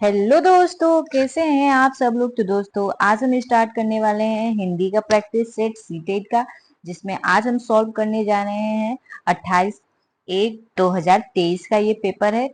Hello दोस्तों, कैसे हैं आप सब लोग। तो दोस्तों आज हम स्टार्ट करने वाले हैं हिंदी का प्रैक्टिस सेट सीटेट का, जिसमें आज हम सॉल्व करने जा रहे हैं 28/1/2023 का ये पेपर है।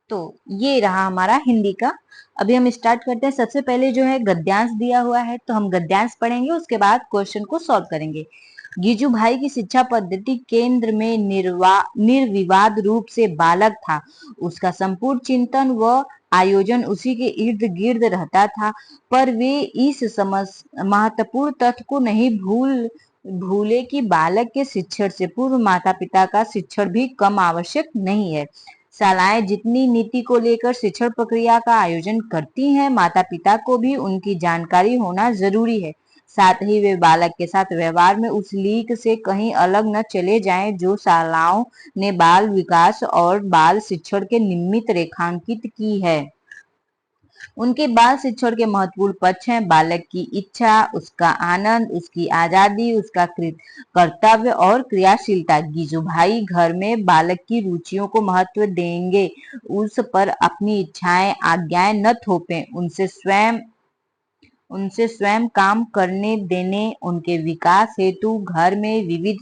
तो ये रहा हमारा हिंदी का। अभी हम स्टार्ट करते हैं। सबसे पहले जो है गद्यांश दिया हुआ है, तो हम गद्यांश पढ़ेंगे, उसके बाद क्वेश्चन को सॉल्व करेंगे। गीजू भाई की शिक्षा पद्धति केंद्र में निर्विवाद रूप से बालक था। उसका संपूर्ण चिंतन व आयोजन उसी के इर्द गिर्द रहता था, पर वे इस महत्वपूर्ण तथ्य को नहीं भूले कि बालक के शिक्षण से पूर्व माता पिता का शिक्षण भी कम आवश्यक नहीं है। शालाएं जितनी नीति को लेकर शिक्षण प्रक्रिया का आयोजन करती हैं, माता पिता को भी उनकी जानकारी होना जरूरी है। साथ ही वे बालक के साथ व्यवहार में उस लीक से कहीं अलग न चले जाएं जो शालाओं ने बाल विकास और बाल शिक्षण के निमित्त रेखांकित की है। उनके बाल शिक्षण के महत्वपूर्ण पक्ष हैं बालक की इच्छा, उसका आनंद, उसकी आजादी, उसका कर्तव्य और क्रियाशीलता। गीजू भाई घर में बालक की रुचियों को महत्व देंगे, उस पर अपनी इच्छाएं आज्ञाएं न थोपें, उनसे स्वयं काम करने देने, उनके विकास हेतु घर में विविध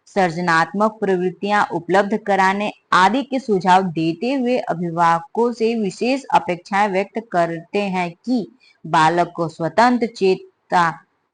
सर्जनात्मक प्रवृत्तियां उपलब्ध कराने आदि के सुझाव देते हुए अभिभावकों से विशेष अपेक्षाएं व्यक्त करते हैं कि बालक को स्वतंत्र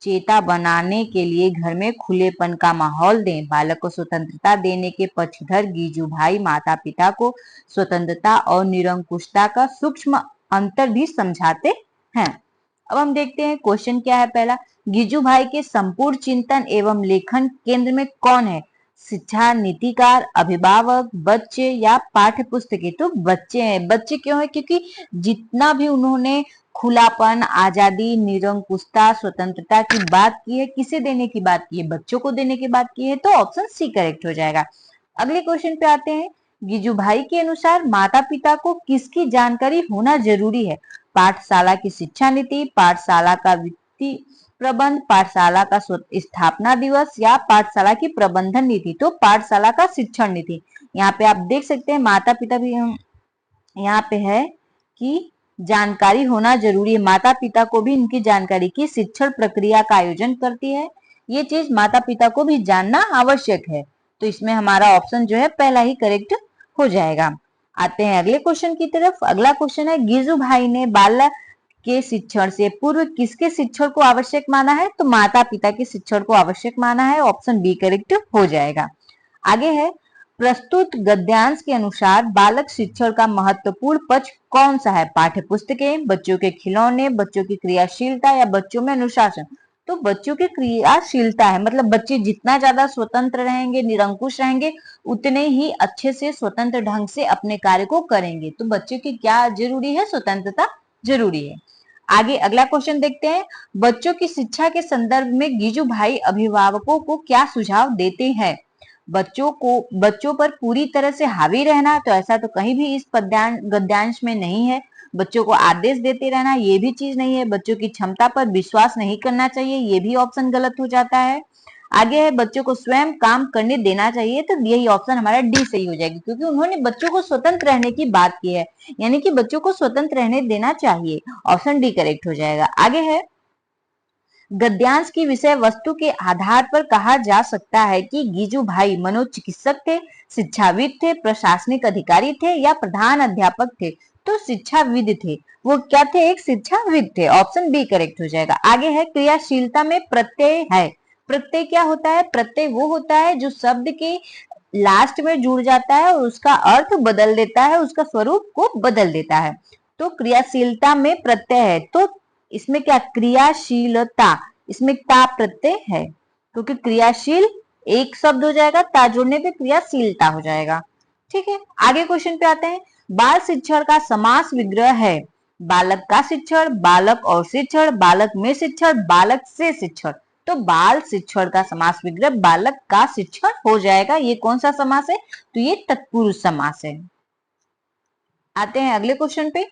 चेता बनाने के लिए घर में खुलेपन का माहौल दें। बालक को स्वतंत्रता देने के पक्षधर गीजू भाई माता पिता को स्वतंत्रता और निरंकुशता का सूक्ष्म अंतर भी समझाते हैं। अब हम देखते हैं क्वेश्चन क्या है। पहला, गिजू भाई के संपूर्ण चिंतन एवं लेखन केंद्र में कौन है? शिक्षा नीतिकार, अभिभावक, बच्चे या पाठ्य पुस्तकें? तो बच्चे हैं। बच्चे क्यों है? क्योंकि जितना भी उन्होंने खुलापन, आजादी, निरंकुशता, स्वतंत्रता की बात की है, किसे देने की बात की है? बच्चों को देने की बात की है। तो ऑप्शन सी करेक्ट हो जाएगा। अगले क्वेश्चन पे आते हैं। गिजू भाई के अनुसार माता पिता को किसकी जानकारी होना जरूरी है? पाठशाला की शिक्षा नीति, पाठशाला का वित्तीय प्रबंध, पाठशाला का स्थापना दिवस या पाठशाला की प्रबंधन नीति? तो पाठशाला का शिक्षण नीति। यहाँ पे आप देख सकते हैं माता पिता भी यहाँ पे है कि जानकारी होना जरूरी है। माता पिता को भी इनकी जानकारी की शिक्षण प्रक्रिया का आयोजन करती है, ये चीज माता पिता को भी जानना आवश्यक है। तो इसमें हमारा ऑप्शन जो है पहला ही करेक्ट हो जाएगा। आते हैं अगले क्वेश्चन की तरफ। अगला क्वेश्चन है, गिजू भाई ने बालक के शिक्षण से पूर्व किसके शिक्षण को आवश्यक माना है? तो माता पिता के शिक्षण को आवश्यक माना है। ऑप्शन बी करेक्ट हो जाएगा। आगे है, प्रस्तुत गद्यांश के अनुसार बालक शिक्षण का महत्वपूर्ण पक्ष कौन सा है? पाठ्य पुस्तकें, बच्चों के खिलौने, बच्चों की क्रियाशीलता या बच्चों में अनुशासन? तो बच्चों की क्रियाशीलता है, मतलब बच्चे जितना ज्यादा स्वतंत्र रहेंगे, निरंकुश रहेंगे, उतने ही अच्छे से स्वतंत्र ढंग से अपने कार्य को करेंगे। तो बच्चों की क्या जरूरी है? स्वतंत्रता जरूरी है। आगे अगला क्वेश्चन देखते हैं। बच्चों की शिक्षा के संदर्भ में गिजू भाई अभिभावकों को क्या सुझाव देते हैं? बच्चों पर पूरी तरह से हावी रहना, तो ऐसा तो कहीं भी इस गद्यांश में नहीं है। बच्चों को आदेश देते रहना, ये भी चीज नहीं है। बच्चों की क्षमता पर विश्वास नहीं करना चाहिए, ये भी ऑप्शन गलत हो जाता है। आगे है, बच्चों को स्वयं काम करने देना चाहिए, तो यही ऑप्शन हमारा डी सही हो जाएगी, क्योंकि उन्होंने बच्चों को स्वतंत्र रहने की बात की है, यानी कि बच्चों को स्वतंत्र रहने देना चाहिए। ऑप्शन डी करेक्ट हो जाएगा। आगे है, गद्यांश की विषय वस्तु के आधार पर कहा जा सकता है कि गिजू भाई मनोचिकित्सक थे, शिक्षाविद थे, प्रशासनिक अधिकारी थे या प्रधान अध्यापक थे? तो शिक्षाविद थे। वो क्या थे? एक शिक्षाविद थे। ऑप्शन बी करेक्ट हो जाएगा। आगे है, क्रियाशीलता में प्रत्यय है। प्रत्यय क्या होता है? प्रत्यय वो होता है जो शब्द के लास्ट में जुड़ जाता है और उसका अर्थ बदल देता है, उसका स्वरूप को बदल देता है। तो क्रियाशीलता में प्रत्यय है, तो इसमें क्या? क्रियाशीलता, इसमें ता प्रत्यय है, क्योंकि क्रियाशील एक शब्द हो जाएगा, ता जोड़ने पे क्रियाशीलता हो जाएगा। ठीक है, आगे क्वेश्चन पे आते हैं। बाल शिक्षण का समास विग्रह है बालक का शिक्षण, बालक और शिक्षण, बालक में शिक्षण, बालक से शिक्षण। तो बाल शिक्षण का समास विग्रह बालक का शिक्षण हो जाएगा। ये कौन सा समास है? तो ये तत्पुरुष समास है। आते हैं अगले क्वेश्चन पे।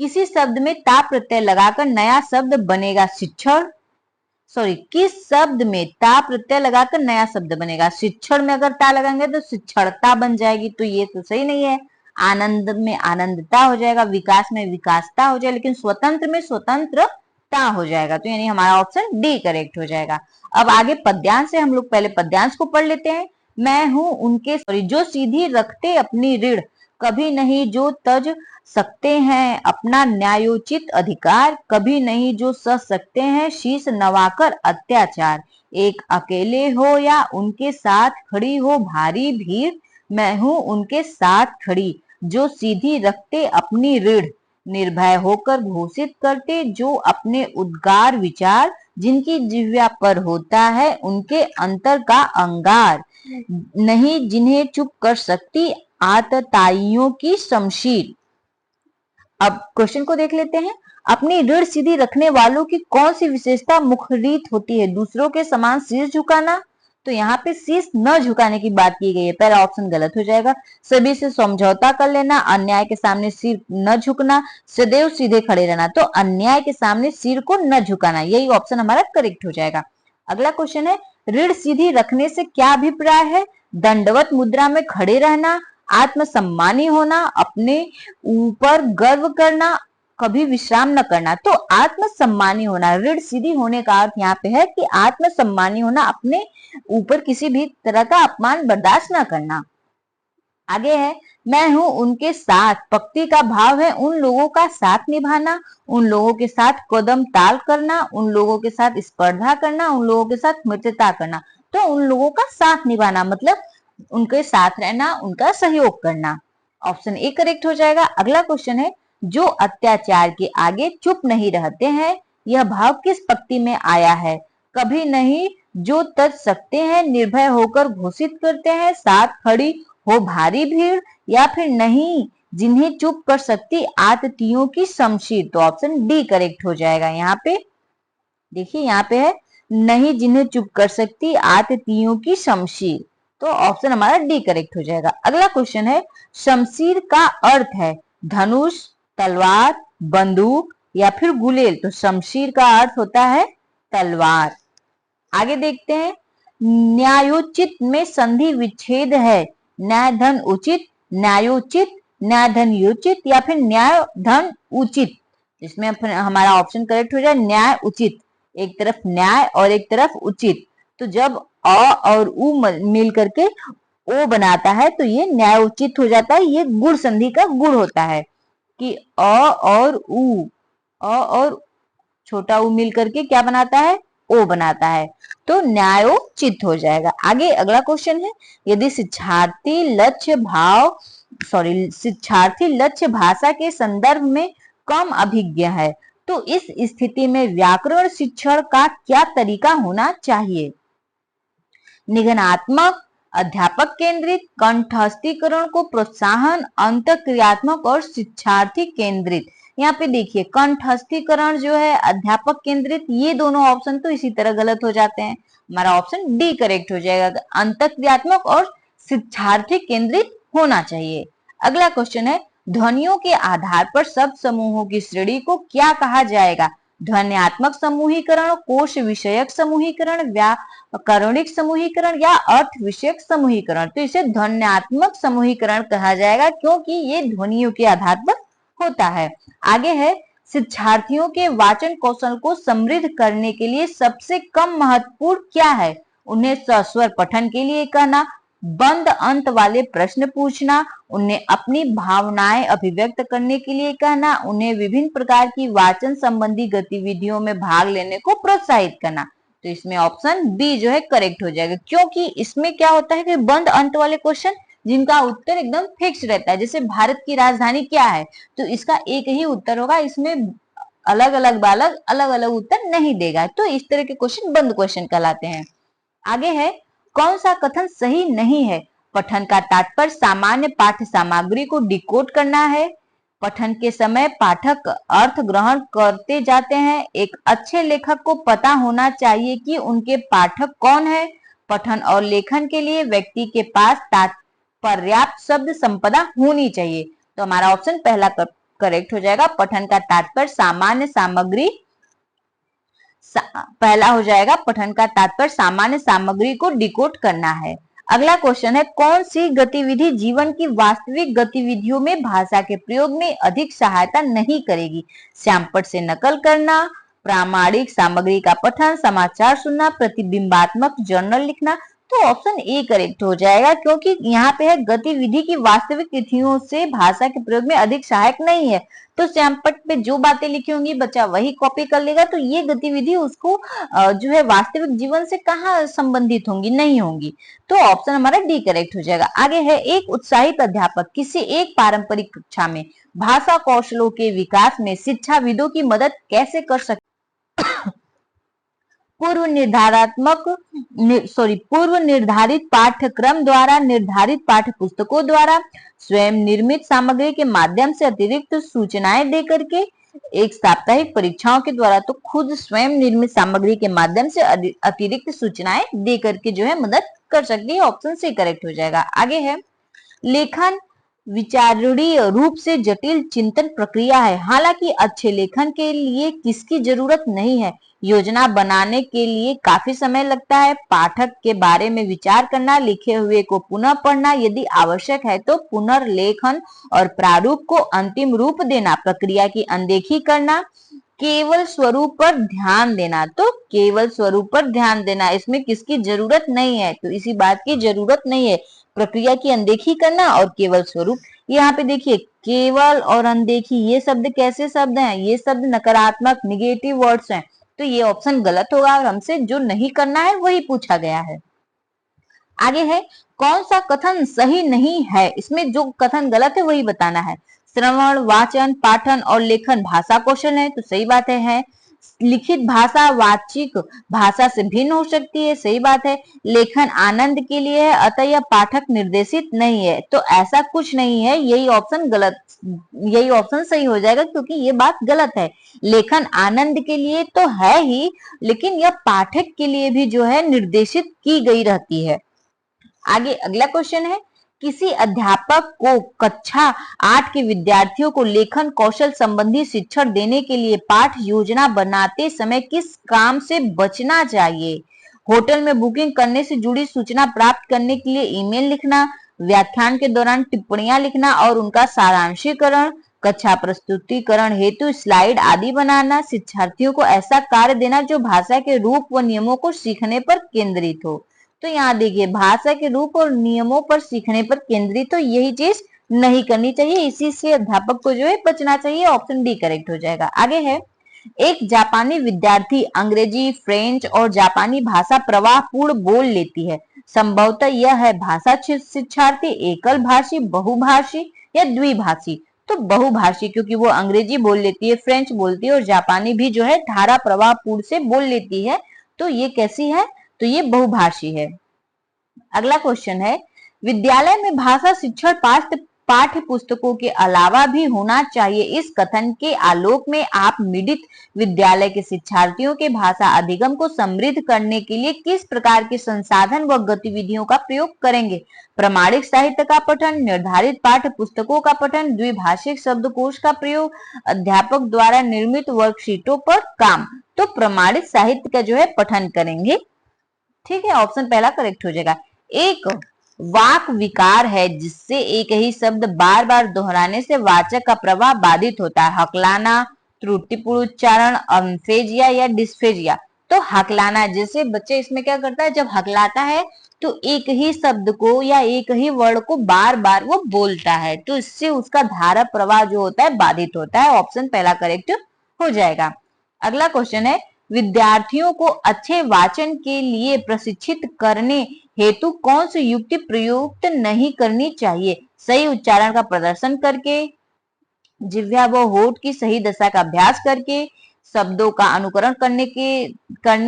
किसी शब्द में ता प्रत्यय लगाकर नया शब्द बनेगा शिक्षण। किस शब्द में ता प्रत्यय लगाकर नया शब्द बनेगा? शिक्षण में अगर ता लगाएंगे तो शिक्षणता बन जाएगी, तो ये तो सही नहीं है। आनंद में आनंदता हो जाएगा, विकास में विकासता हो जाएगा, लेकिन स्वतंत्र में स्वतंत्रता हो जाएगा। तो यानी हमारा ऑप्शन डी करेक्ट हो जाएगा। अब आगे पद्यांश से हम लोग पहले पद्यांश को पढ़ लेते हैं। मैं हूं उनके जो सीधी रखते अपनी ऋण, कभी नहीं जो तज सकते हैं अपना न्यायोचित अधिकार, कभी नहीं जो सह सकते हैं शीश नवाकर अत्याचार। एक अकेले हो या उनके साथ खड़ी हो भारी भीड़, मैं हूं उनके साथ खड़ी जो सीधी रखते अपनी ऋण, निर्भय होकर घोषित करते जो अपने उद्गार विचार, जिनकी जिह्वा पर होता है उनके अंतर का अंगार, नहीं जिन्हें चुप कर सकती आतताइयों की शमशीर। अब क्वेश्चन को देख लेते हैं। अपनी ऋण सीधी रखने वालों की कौन सी विशेषता मुखरित होती है? दूसरों के समान शीश झुकाना। तो यहाँ पे शीश न झुकाने की बात की गई है, पहला ऑप्शन गलत हो जाएगा। सभी से समझौता कर लेना, अन्याय के सामने सिर न झुकना, सदैव सीधे खड़े रहना। तो अन्याय के सामने सिर को न झुकाना, यही ऑप्शन हमारा करेक्ट हो जाएगा। अगला क्वेश्चन है, ऋण सीधी रखने से क्या अभिप्राय है? दंडवत मुद्रा में खड़े रहना, आत्मसम्मानी होना, अपने ऊपर गर्व करना, कभी विश्राम न करना। तो आत्मसम्मानी होना, ऋण सीधी होने का अर्थ यहाँ पे है कि आत्मसम्मानी होना, अपने ऊपर किसी भी तरह का अपमान बर्दाश्त न करना। आगे है, मैं हूं उनके साथ, पक्ति का भाव है उन लोगों का साथ निभाना, उन लोगों के साथ कदम ताल करना, उन लोगों के साथ स्पर्धा करना, उन लोगों के साथ मित्रता करना। तो उन लोगों का साथ निभाना मतलब उनके साथ रहना, उनका सहयोग करना। ऑप्शन ए करेक्ट हो जाएगा। अगला क्वेश्चन है, जो अत्याचार के आगे चुप नहीं रहते हैं, यह भाव किस पंक्ति में आया है? कभी नहीं जो तज सकते हैं, निर्भय होकर घोषित करते हैं, साथ खड़ी हो भारी भीड़, या फिर नहीं जिन्हें चुप कर सकती आततियों की शमशीर। तो ऑप्शन डी करेक्ट हो जाएगा। यहाँ पे देखिए, यहाँ पे है नहीं जिन्हें चुप कर सकती आततियों की शमशीर। तो ऑप्शन हमारा डी करेक्ट हो जाएगा। अगला क्वेश्चन है, शमशीर का अर्थ है धनुष, तलवार, बंदूक या फिर गुलेल। तो शमशीर का अर्थ होता है तलवार। आगे देखते हैं, न्यायोचित में संधि विच्छेद है, न्याय धन उचित, न्यायोचित, न्याय धन योचित या फिर न्याय धन उचित। इसमें हमारा ऑप्शन करेक्ट हो जाए न्याय उचित। एक तरफ न्याय और एक तरफ उचित, तो जब अ और उ मिल करके ओ बनाता है तो ये न्याय उचित हो जाता है। ये गुण संधि का गुण होता है कि अ और छोटा उ मिल करके क्या बनाता है? ओ बनाता है, तो न्यायोचित हो जाएगा। आगे अगला क्वेश्चन है, यदि शिक्षार्थी लक्ष्य भाषा के संदर्भ में कम अभिज्ञ है, तो इस स्थिति में व्याकरण शिक्षण का क्या तरीका होना चाहिए? निगनात्मक, अध्यापक केंद्रित, कंठस्थीकरण को प्रोत्साहन, अंतःक्रियात्मक और शिक्षार्थी केंद्रित। यहाँ पे देखिए, कंठस्थीकरण जो है अध्यापक केंद्रित, ये दोनों ऑप्शन तो इसी तरह गलत हो जाते हैं। हमारा ऑप्शन डी करेक्ट हो जाएगा। अंतःक्रियात्मक और शिक्षार्थी केंद्रित होना चाहिए। अगला क्वेश्चन है, ध्वनियों के आधार पर शब्द समूहों की श्रेणी को क्या कहा जाएगा? ध्वन्यात्मक समूहीकरण, कोश विषयक समूहीकरण, व्याकरणिक समूहीकरण या अर्थ विषयक समूहीकरण। तो इसे ध्वन्यात्मक समूहीकरण कहा जाएगा क्योंकि ये ध्वनियों के आधार पर होता है। आगे है, शिक्षार्थियों के वाचन कौशल को समृद्ध करने के लिए सबसे कम महत्वपूर्ण क्या है? उन्हें सस्वर पठन के लिए कहना, बंद अंत वाले प्रश्न पूछना, उन्हें अपनी भावनाएं अभिव्यक्त करने के लिए कहना, उन्हें विभिन्न प्रकार की वाचन संबंधी गतिविधियों में भाग लेने को प्रोत्साहित करना। तो इसमें ऑप्शन बी जो है करेक्ट हो जाएगा, क्योंकि इसमें क्या होता है कि बंद अंत वाले क्वेश्चन जिनका उत्तर एकदम फिक्स रहता है, जैसे भारत की राजधानी क्या है, तो इसका एक ही उत्तर होगा, इसमें अलग अलग बालक अलग अलग उत्तर नहीं देगा। तो इस तरह के क्वेश्चन बंद क्वेश्चन कहलाते हैं। आगे है, कौन सा कथन सही नहीं है? पठन का तात्पर्य सामान्य पाठ्य सामग्री को डिकोड करना है, पठन के समय पाठक अर्थ ग्रहण करते जाते हैं, एक अच्छे लेखक को पता होना चाहिए कि उनके पाठक कौन है, पठन और लेखन के लिए व्यक्ति के पास पर्याप्त शब्द संपदा होनी चाहिए। तो हमारा ऑप्शन पहला करेक्ट हो जाएगा। पठन का तात्पर्य सामान्य सामग्री, पहला हो जाएगा, पठन का तात्पर्य सामान्य सामग्री को डिकोड करना है। अगला क्वेश्चन है, कौन सी गतिविधि जीवन की वास्तविक गतिविधियों में भाषा के प्रयोग में अधिक सहायता नहीं करेगी? श्यामपट्ट से नकल करना, प्रामाणिक सामग्री का पठन, समाचार सुनना, प्रतिबिंबात्मक जर्नल लिखना। तो ऑप्शन ए करेक्ट हो जाएगा, क्योंकि यहाँ पे है गतिविधि की वास्तविक तिथियों से भाषा के प्रयोग में अधिक सहायक नहीं है। तो श्यामपट्ट पे जो बातें लिखी होंगी बच्चा वही कॉपी कर लेगा, तो ये गतिविधि उसको जो है वास्तविक जीवन से कहाँ संबंधित होंगी, नहीं होंगी। तो ऑप्शन हमारा डी करेक्ट हो जाएगा। आगे है, एक उत्साहित अध्यापक किसी एक पारंपरिक कक्षा में भाषा कौशलों के विकास में शिक्षाविदों की मदद कैसे कर सकते? पूर्व निर्धारित पाठ्यक्रम द्वारा, निर्धारित पाठ्य पुस्तकों द्वारा, स्वयं निर्मित सामग्री के माध्यम से, अतिरिक्त सूचनाएं देकर के, एक साप्ताहिक परीक्षाओं के द्वारा। तो खुद स्वयं निर्मित सामग्री के माध्यम से अतिरिक्त सूचनाएं देकर के जो है मदद कर सकती है। ऑप्शन सी करेक्ट हो जाएगा। आगे है, लेखन विचारणीय रूप से जटिल चिंतन प्रक्रिया है। हालांकि अच्छे लेखन के लिए किसकी जरूरत नहीं है? योजना बनाने के लिए काफी समय लगता है, पाठक के बारे में विचार करना, लिखे हुए को पुनः पढ़ना, यदि आवश्यक है तो पुनर्लेखन और प्रारूप को अंतिम रूप देना, प्रक्रिया की अनदेखी करना, केवल स्वरूप पर ध्यान देना। तो केवल स्वरूप पर ध्यान देना, इसमें किसकी जरूरत नहीं है? तो इसी बात की जरूरत नहीं है, प्रक्रिया की अनदेखी करना और केवल स्वरूप। यहाँ पे देखिए, केवल और अनदेखी ये शब्द कैसे शब्द हैं? ये शब्द नकारात्मक निगेटिव वर्ड्स हैं। तो ये ऑप्शन गलत होगा और हमसे जो नहीं करना है वही पूछा गया है। आगे है, कौन सा कथन सही नहीं है? इसमें जो कथन गलत है वही बताना है। श्रवण, वाचन, पाठन और लेखन भाषा कौशल है, तो सही बात है। लिखित भाषा वाचिक भाषा से भिन्न हो सकती है, सही बात है। लेखन आनंद के लिए है, अतः यह पाठक निर्देशित नहीं है, तो ऐसा कुछ नहीं है। यही ऑप्शन सही हो जाएगा, क्योंकि ये बात गलत है। लेखन आनंद के लिए तो है ही, लेकिन यह पाठक के लिए भी जो है निर्देशित की गई रहती है। आगे अगला क्वेश्चन है, किसी अध्यापक को कक्षा 8 के विद्यार्थियों को लेखन कौशल संबंधी शिक्षण देने के लिए पाठ योजना बनाते समय किस काम से बचना चाहिए? होटल में बुकिंग करने से जुड़ी सूचना प्राप्त करने के लिए ईमेल लिखना, व्याख्यान के दौरान टिप्पणियां लिखना और उनका सारांशीकरण, कक्षा प्रस्तुतिकरण हेतु स्लाइड आदि बनाना, शिक्षार्थियों को ऐसा कार्य देना जो भाषा के रूप व नियमों को सीखने पर केंद्रित हो। तो यहाँ देखिए, भाषा के रूप और नियमों पर सीखने पर केंद्रित, तो यही चीज नहीं करनी चाहिए, इसी से अध्यापक को जो है बचना चाहिए। ऑप्शन डी करेक्ट हो जाएगा। आगे है, एक जापानी विद्यार्थी अंग्रेजी, फ्रेंच और जापानी भाषा प्रवाह पूर्ण बोल लेती है। संभवतः यह है भाषा शिक्षार्थी, एकल भाषी, बहुभाषी या द्विभाषी। तो बहुभाषी, क्योंकि वो अंग्रेजी बोल लेती है, फ्रेंच बोलती है और जापानी भी जो है धारा प्रवाह पूर्ण से बोल लेती है। तो ये कैसी है? तो ये बहुभाषी है। अगला क्वेश्चन है, विद्यालय में भाषा शिक्षण पाठ्य पुस्तकों के अलावा भी होना चाहिए। इस कथन के आलोक में आप मिडित विद्यालय के शिक्षार्थियों के भाषा अधिगम को समृद्ध करने के लिए किस प्रकार के संसाधन व गतिविधियों का प्रयोग करेंगे? प्रमाणिक साहित्य का पठन, निर्धारित पाठ्य पुस्तकों का पठन, द्विभाषिक शब्दकोश का प्रयोग, अध्यापक द्वारा निर्मित वर्कशीटों पर काम। तो प्रमाणित साहित्य का जो है पठन करेंगे। ठीक है, ऑप्शन पहला करेक्ट हो जाएगा। एक वाक विकार है जिससे एक ही शब्द बार बार दोहराने से वाचक का प्रवाह बाधित होता है। हकलाना, त्रुटिपूर्ण उच्चारण, अम्फेजिया या डिस्फेजिया। तो हकलाना, जैसे बच्चे इसमें क्या करता है, जब हकलाता है तो एक ही शब्द को या एक ही वर्ड को बार बार वो बोलता है, तो इससे उसका धारा प्रवाह जो होता है बाधित होता है। ऑप्शन पहला करेक्ट हो जाएगा। अगला क्वेश्चन है, विद्यार्थियों को अच्छे वाचन के लिए प्रशिक्षित करने हेतु कौन सी युक्ति प्रयुक्त नहीं करनी चाहिए? सही उच्चारण का प्रदर्शन करके, जिह्वा व होठ की सही दशा का अभ्यास करके, शब्दों का अनुकरण करने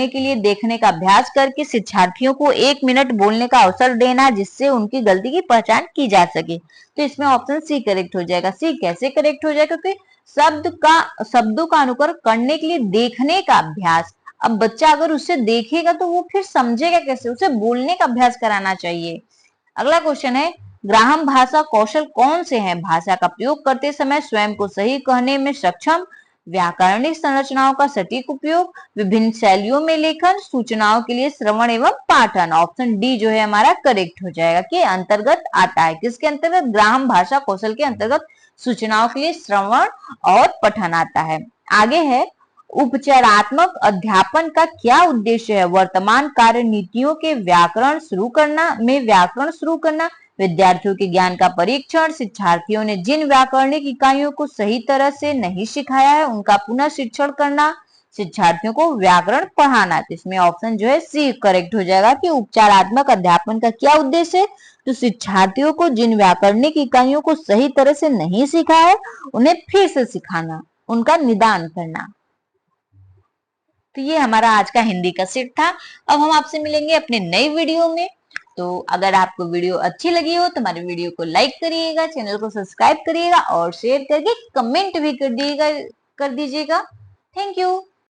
के लिए देखने का अभ्यास करके, शिक्षार्थियों को 1 मिनट बोलने का अवसर देना जिससे उनकी गलती की पहचान की जा सके। तो इसमें ऑप्शन सी करेक्ट हो जाएगा। सी कैसे करेक्ट हो जाएगा? क्योंकि शब्दों का अनुकरण करने के लिए देखने का अभ्यास। अब बच्चा अगर उससे देखेगा तो वो फिर समझेगा कैसे? उसे बोलने का अभ्यास कराना चाहिए। अगला क्वेश्चन है, ग्राहम भाषा कौशल कौन से हैं? भाषा का प्रयोग करते समय स्वयं को सही कहने में सक्षम, व्याकरणिक संरचनाओं का सटीक उपयोग, विभिन्न शैलियों में लेखन, सूचनाओं के लिए श्रवण एवं पाठन। ऑप्शन डी जो है हमारा करेक्ट हो जाएगा, कि अंतर्गत आता है। किसके अंतर्गत? ग्राम भाषा कौशल के अंतर्गत सूचनाओं के लिए श्रवण और पठन आता है। आगे है, उपचारात्मक अध्यापन का क्या उद्देश्य है? वर्तमान कार्य नीतियों के व्याकरण शुरू करना, विद्यार्थियों के ज्ञान का परीक्षण, शिक्षार्थियों ने जिन व्याकरणिक इकाइयों को सही तरह से नहीं सिखाया है उनका पुनः शिक्षण करना, शिक्षार्थियों को व्याकरण पढ़ाना। तो इसमें ऑप्शन जो है सी करेक्ट हो जाएगा, कि उपचारात्मक अध्यापन का क्या उद्देश्य है? तो शिक्षार्थियों को जिन व्याकरणिक इकाइयों को सही तरह से नहीं सिखाया है उन्हें फिर से सिखाना, उनका निदान करना। तो ये हमारा आज का हिंदी का सेट था। अब हम आपसे मिलेंगे अपने नई वीडियो में। तो अगर आपको वीडियो अच्छी लगी हो तो हमारे वीडियो को लाइक करिएगा, चैनल को सब्सक्राइब करिएगा और शेयर करके कमेंट भी कर दीजिएगा। Thank you.